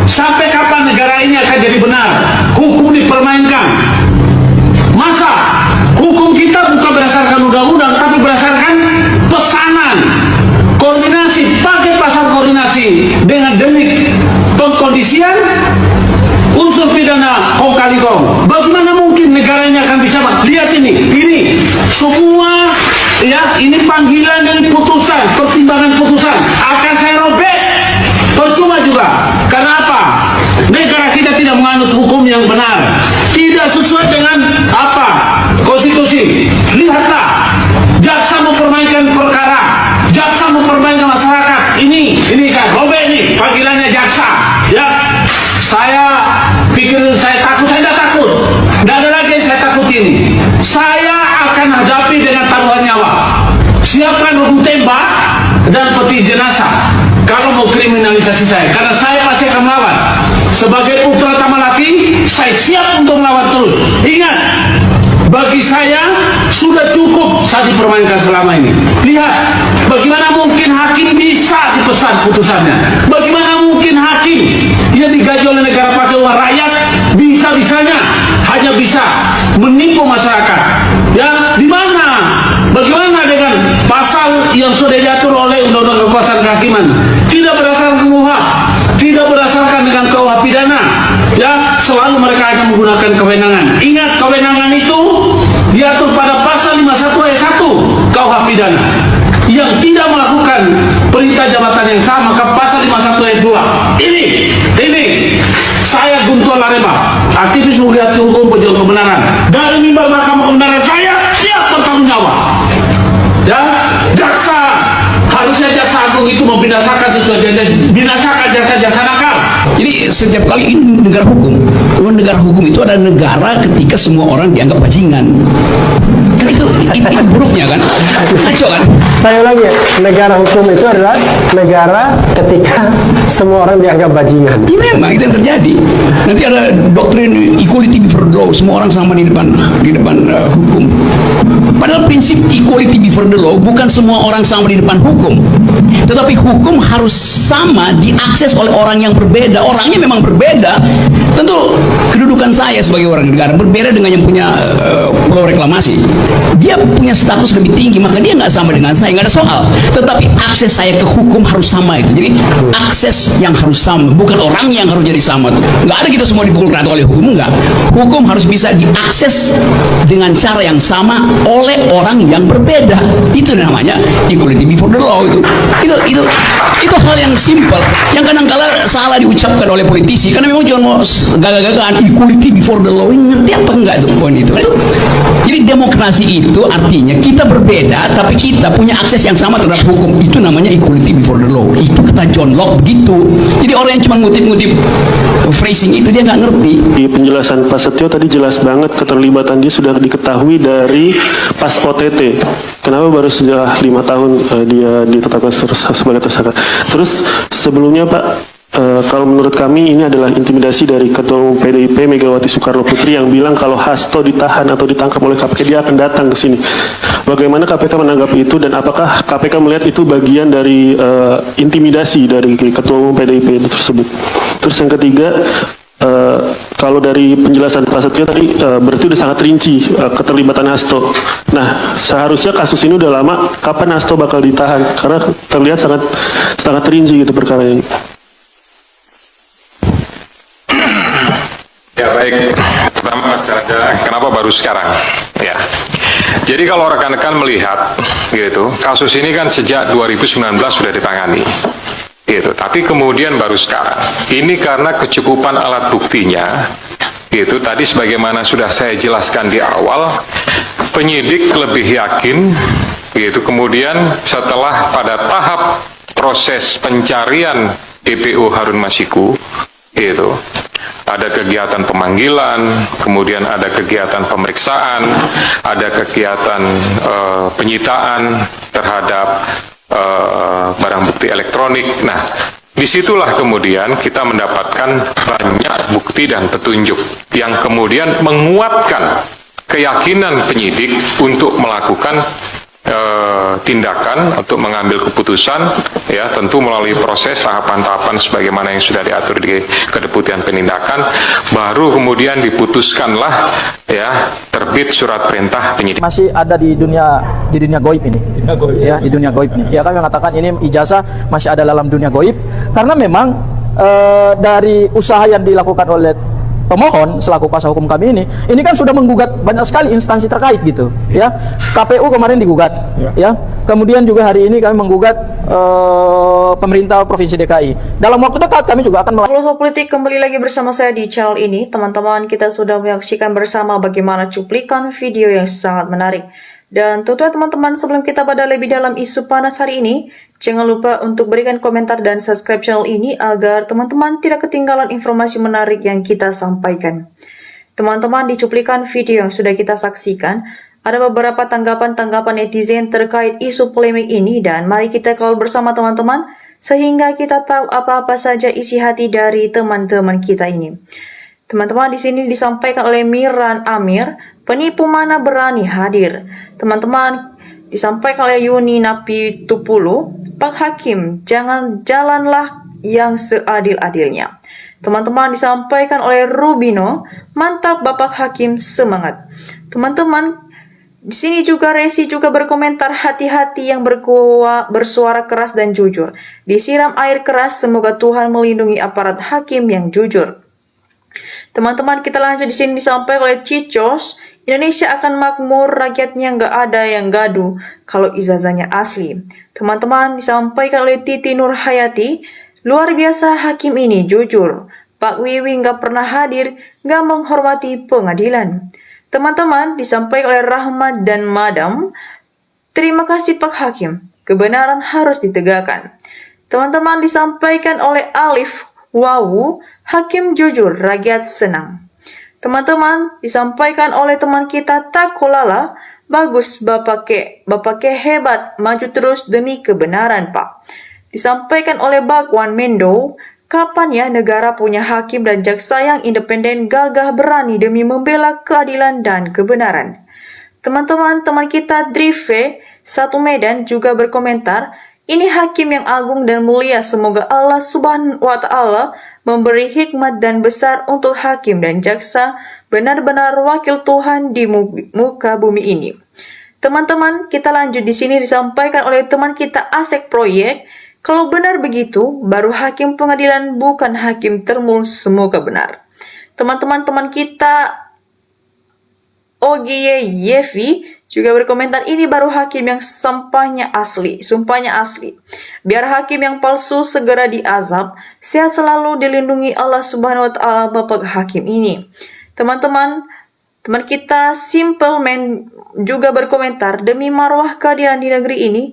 Sampai kapan negara ini akan jadi benar? Hukum dipermainkan. Masa hukum kita bukan berdasarkan undang-undang, tapi berdasarkan pesanan. Koordinasi, pakai pasal koordinasi dengan delik pengkondisian unsur pidana kong kali kong. Bagaimana mungkin negara ini akan bisa? Lihat ini semua ya, ini panggilan dan putusan, pertimbangan putusan akan saya robek. Percuma juga. Kenapa? Negara kita tidak menganut hukum yang benar, tidak sesuai dengan apa? Konstitusi. Lihatlah, jaksa mempermainkan perkara, jaksa mempermainkan masyarakat. Ini saya robek nih panggilannya jaksa. Ya, saya pikir saya takut, saya tidak takut. Tidak ada lagi yang saya takut ini. Saya akan hadapi dengan taruhan nyawa. Siapkan hukum tembak dan peti jenazah kalau mau kriminalisasi saya, karena saya pasti akan melawan. Sebagai putra Tamalaki, saya siap untuk melawan terus. Ingat, bagi saya sudah cukup saya dipermainkan selama ini. Lihat, bagaimana mungkin hakim bisa dipesan putusannya? Bagaimana mungkin hakim yang digaji oleh negara pakai uang rakyat bisa-bisanya hanya bisa menipu masyarakat? Ya, di mana? Bagaimana dengan pasal yang sudah diatur oleh Undang-Undang Kekuasaan Kehakiman? Tidak berdasarkan KUHP, tidak berdasarkan dengan KUHP pidana. Ya, selalu mereka hanya menggunakan kewenangan. Ingat, kewenangan itu diatur pada pasal 51 ayat 1 KUHP pidana. Yang tidak melakukan perintah jabatan yang sama, maka pasal 51 ayat 2. Ini saya Guntur Larema, aktivis menggiat hukum pejuang kebenaran. Dari mimbar Mahkamah Kebenaran saya siap bertanggung jawab. Ya, harusnya jaksa agung itu membinasakan sesuatu dan binasakan jasa-jasa nakal. Jadi setiap kali ini negara hukum. Negara hukum itu adalah negara ketika semua orang dianggap bajingan. Kan itu buruknya kan? Kacau kan? Saya ulangi ya, negara hukum itu adalah negara ketika semua orang dianggap bajingan. Ini memang itu yang terjadi. Nanti ada doktrin equality before the law, semua orang sama di depan hukum. Padahal prinsip equality before the law bukan semua orang sama di depan hukum, tetapi hukum harus sama diakses oleh orang yang berbeda. Orangnya memang berbeda. Tentu kedudukan saya sebagai orang negara berbeda dengan yang punya pulau reklamasi. Dia punya status lebih tinggi, maka dia nggak sama dengan saya, nggak ada soal. Tetapi akses saya ke hukum harus sama itu. Jadi akses yang harus sama, bukan orang yang harus jadi sama. Nggak ada kita semua dipukul rata oleh hukum, nggak. Hukum harus bisa diakses dengan cara yang sama oleh orang yang berbeda. Itu namanya equality before the law. Itu hal yang simpel, yang kadang-kala salah diucapkan oleh politisi, karena memang cuma mau gagah-gagahan equality before the law. Ini ngerti apa enggak itu poin itu? Jadi demokrasi itu artinya kita berbeda, tapi kita punya akses yang sama terhadap hukum. Itu namanya equality before the law. Itu kata John Locke begitu. Jadi orang yang cuma ngutip-ngutip phrasing itu dia nggak ngerti. Di penjelasan Pak Setio tadi jelas banget keterlibatan dia sudah diketahui dari pas OTT. Kenapa baru sudah 5 tahun dia ditetapkan sebagai tersangka? Terus sebelumnya Pak, kalau menurut kami ini adalah intimidasi dari Ketua Umum PDIP Megawati Soekarno Putri yang bilang kalau Hasto ditahan atau ditangkap oleh KPK dia akan datang ke sini. Bagaimana KPK menanggapi itu dan apakah KPK melihat itu bagian dari intimidasi dari Ketua Umum PDIP tersebut? Terus yang ketiga, kalau dari penjelasan Pak Setio tadi berarti sudah sangat rinci keterlibatan Hasto. Nah, seharusnya kasus ini udah lama, kapan Hasto bakal ditahan? Karena terlihat sangat rinci gitu perkara ini. Ya baik, pertama kenapa baru sekarang? Ya, jadi kalau rekan-rekan melihat gitu, kasus ini kan sejak 2019 sudah ditangani. Gitu. Tapi kemudian baru sekarang. Ini karena kecukupan alat buktinya. Gitu. Tadi sebagaimana sudah saya jelaskan di awal, penyidik lebih yakin. Gitu. Kemudian setelah pada tahap proses pencarian DPO Harun Masiku, gitu, ada kegiatan pemanggilan, kemudian ada kegiatan pemeriksaan, ada kegiatan penyitaan terhadap barang bukti elektronik. Nah, disitulah kemudian kita mendapatkan banyak bukti dan petunjuk yang kemudian menguatkan keyakinan penyidik untuk melakukan tindakan untuk mengambil keputusan, ya tentu melalui proses tahapan-tahapan sebagaimana yang sudah diatur di Kedeputian Penindakan, baru kemudian diputuskanlah ya terbit surat perintah penyidikan. Masih ada di dunia goib ini. Ya, di dunia goib ini. Ya, kami mengatakan ini ijazah masih ada dalam dunia goib karena memang dari usaha yang dilakukan oleh pemohon selaku kuasa hukum kami ini kan sudah menggugat banyak sekali instansi terkait gitu ya. KPU kemarin digugat ya. Kemudian juga hari ini kami menggugat pemerintah Provinsi DKI. Dalam waktu dekat kami juga akan Halo Politik, kembali lagi bersama saya di channel ini. Teman-teman, kita sudah menyaksikan bersama bagaimana cuplikan video yang sangat menarik. Dan tentunya teman-teman, sebelum kita pada lebih dalam isu panas hari ini, jangan lupa untuk berikan komentar dan subscribe channel ini agar teman-teman tidak ketinggalan informasi menarik yang kita sampaikan. Teman-teman, di cuplikan video yang sudah kita saksikan, ada beberapa tanggapan-tanggapan netizen terkait isu polemik ini, dan mari kita kawal bersama teman-teman sehingga kita tahu apa-apa saja isi hati dari teman-teman kita ini. Teman-teman, di sini disampaikan oleh Miran Amir, penipu mana berani hadir. Teman-teman, disampaikan oleh Yuni Napi Tupulu, Pak Hakim, jangan jalanlah yang seadil-adilnya. Teman-teman, disampaikan oleh Rubino, mantap Bapak Hakim, semangat. Teman-teman, di sini juga Resi juga berkomentar, hati-hati yang bersuara keras dan jujur. Disiram air keras, semoga Tuhan melindungi aparat hakim yang jujur. Teman-teman, kita lanjut. Di sini disampaikan oleh Cicos, Indonesia akan makmur, rakyatnya nggak ada yang gaduh kalau ijazahnya asli. Teman-teman, disampaikan oleh Titi Nurhayati, luar biasa hakim ini jujur. Pak Wiwi nggak pernah hadir, nggak menghormati pengadilan. Teman-teman, disampaikan oleh Rahmat dan Madam, terima kasih Pak Hakim, kebenaran harus ditegakkan. Teman-teman, disampaikan oleh Alif, wow, hakim jujur, rakyat senang. Teman-teman, disampaikan oleh teman kita Takolala, bagus Bapak ke hebat, maju terus demi kebenaran Pak. Disampaikan oleh Bakwan Mendo, kapan ya negara punya hakim dan jaksa yang independen, gagah, berani demi membela keadilan dan kebenaran. Teman-teman, teman kita Drive, satu Medan juga berkomentar, ini hakim yang agung dan mulia, semoga Allah Subhanahu wa Ta'ala memberi hikmat dan besar untuk hakim dan jaksa, benar-benar wakil Tuhan di muka bumi ini. Teman-teman, kita lanjut. Di sini disampaikan oleh teman kita Asek Proyek, kalau benar begitu, baru hakim pengadilan, bukan hakim termul, semoga benar. Teman-teman, teman kita Ogie Yevi juga berkomentar, ini baru hakim yang sumpahnya asli. Biar hakim yang palsu segera diazab, sehat selalu, dilindungi Allah Subhanahu wa Ta'ala Bapak Hakim ini. Teman-teman, teman kita Simple Man juga berkomentar, demi marwah keadilan di negeri ini,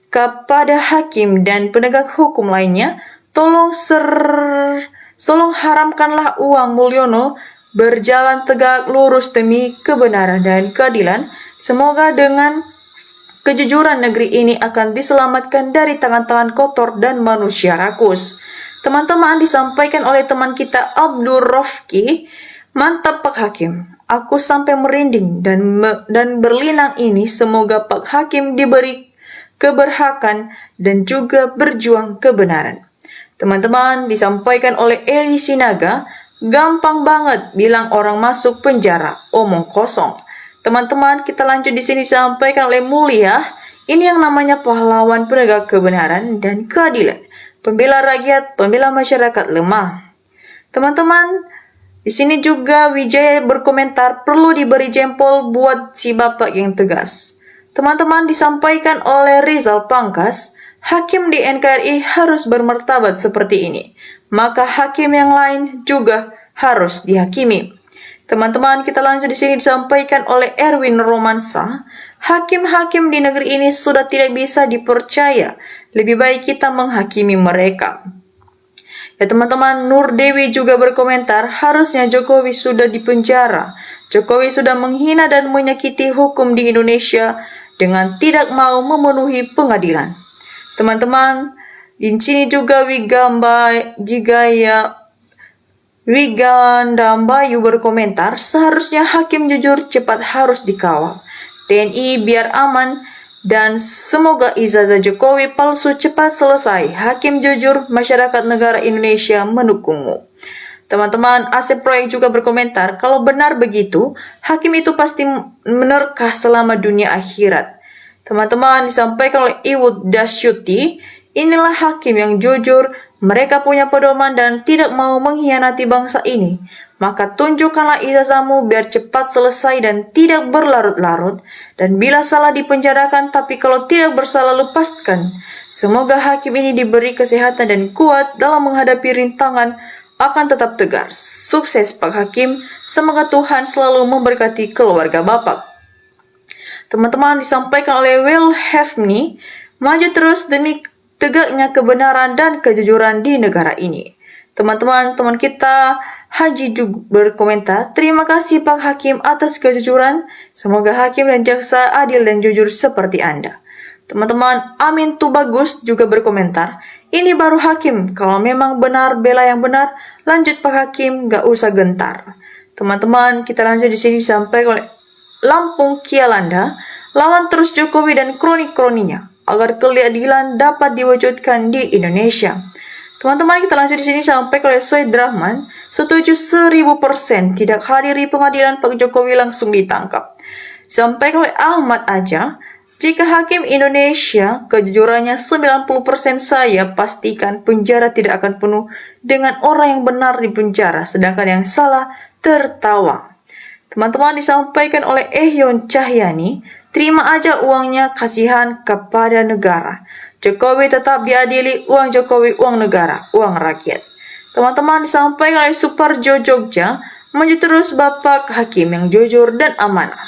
kepada hakim dan penegak hukum lainnya, tolong haramkanlah uang Mulyono, berjalan tegak lurus demi kebenaran dan keadilan. Semoga dengan kejujuran negeri ini akan diselamatkan dari tangan-tangan kotor dan manusia rakus. Teman-teman, disampaikan oleh teman kita Abdur Rofki, mantap Pak Hakim. Aku sampai merinding dan berlinang ini, semoga Pak Hakim diberi keberhakan dan juga berjuang kebenaran. Teman-teman, disampaikan oleh Eli Sinaga, gampang banget bilang orang masuk penjara, omong kosong. Teman-teman, kita lanjut. Di sini disampaikan oleh Mulia, ini yang namanya pahlawan penegak kebenaran dan keadilan, pembela rakyat, pembela masyarakat lemah. Teman-teman, di sini juga Wijaya berkomentar, perlu diberi jempol buat si bapak yang tegas. Teman-teman, disampaikan oleh Rizal Pangkas, hakim di NKRI harus bermartabat seperti ini, maka hakim yang lain juga harus dihakimi. Teman-teman, kita lanjut. Di sini disampaikan oleh Erwin Romansa, hakim-hakim di negeri ini sudah tidak bisa dipercaya, lebih baik kita menghakimi mereka. Ya teman-teman, Nur Dewi juga berkomentar, harusnya Jokowi sudah dipenjara. Jokowi sudah menghina dan menyakiti hukum di Indonesia dengan tidak mau memenuhi pengadilan. Teman-teman, di sini juga Wigandambayu berkomentar, seharusnya hakim jujur cepat harus dikawal. TNI biar aman, Dan semoga ijazah Jokowi palsu cepat selesai. Hakim jujur, masyarakat negara Indonesia mendukungmu. Teman-teman, Asep Proyek juga berkomentar, kalau benar begitu, hakim itu pasti menerka selama dunia akhirat. Teman-teman, disampaikan oleh Iwud Dasyuti, inilah hakim yang jujur, mereka punya pedoman dan tidak mau mengkhianati bangsa ini. Maka tunjukkanlah ijazahmu biar cepat selesai dan tidak berlarut-larut. Dan bila salah dipenjarakan, tapi kalau tidak bersalah lepaskan. Semoga hakim ini diberi kesehatan dan kuat dalam menghadapi rintangan, akan tetap tegar. Sukses Pak Hakim, semoga Tuhan selalu memberkati keluarga Bapak. Teman-teman, disampaikan oleh Will Hefni, maju terus demi tegaknya kebenaran dan kejujuran di negara ini. Teman-teman, teman kita Haji juga berkomentar, terima kasih Pak Hakim atas kejujuran. Semoga hakim dan jaksa adil dan jujur seperti Anda. Teman-teman, Amin Tubagus juga berkomentar, ini baru hakim, kalau memang benar bela yang benar, lanjut Pak Hakim, gak usah gentar. Teman-teman, kita lanjut di sini sampai oleh Lampung Kialanda, lawan terus Jokowi dan kroni-kroninya, agar keadilan dapat diwujudkan di Indonesia. Teman-teman, kita lanjut di sini sampai oleh Soed Rahman, setuju 1000% tidak hadiri pengadilan Pak Jokowi langsung ditangkap. Sampai oleh Ahmad Aja, jika hakim Indonesia kejujurannya 90%, saya pastikan penjara tidak akan penuh dengan orang yang benar di penjara, sedangkan yang salah tertawa. Teman-teman, disampaikan oleh Ehyon Cahyani, terima aja uangnya, kasihan kepada negara. Jokowi tetap diadili, uang Jokowi uang negara, uang rakyat. Teman-teman, disampaikan oleh Suparjo Jogja, maju terus Bapak Hakim yang jujur dan amanah.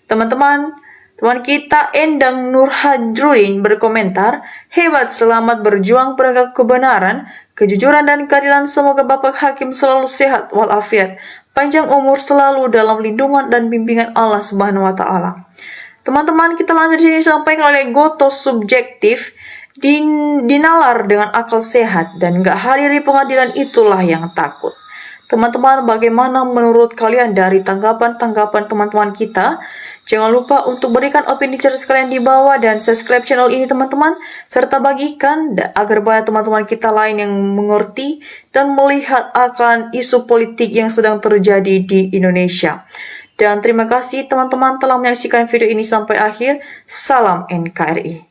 Teman-teman, teman kita Endang Nurhadrudin berkomentar, hebat, selamat berjuang penegak kebenaran, kejujuran dan keadilan. Semoga Bapak Hakim selalu sehat walafiat, panjang umur, selalu dalam lindungan dan bimbingan Allah Subhanahu wa Ta'ala. Teman-teman, kita lanjut di sini sampai oleh Goto Subjektif, dinalar dengan akal sehat dan gak hadiri pengadilan itulah yang takut. Teman-teman, bagaimana menurut kalian dari tanggapan-tanggapan teman-teman kita? Jangan lupa untuk berikan opini cerdas kalian di bawah dan subscribe channel ini teman-teman, serta bagikan agar banyak teman-teman kita lain yang mengerti dan melihat akan isu politik yang sedang terjadi di Indonesia. Dan terima kasih teman-teman telah menyaksikan video ini sampai akhir. Salam NKRI.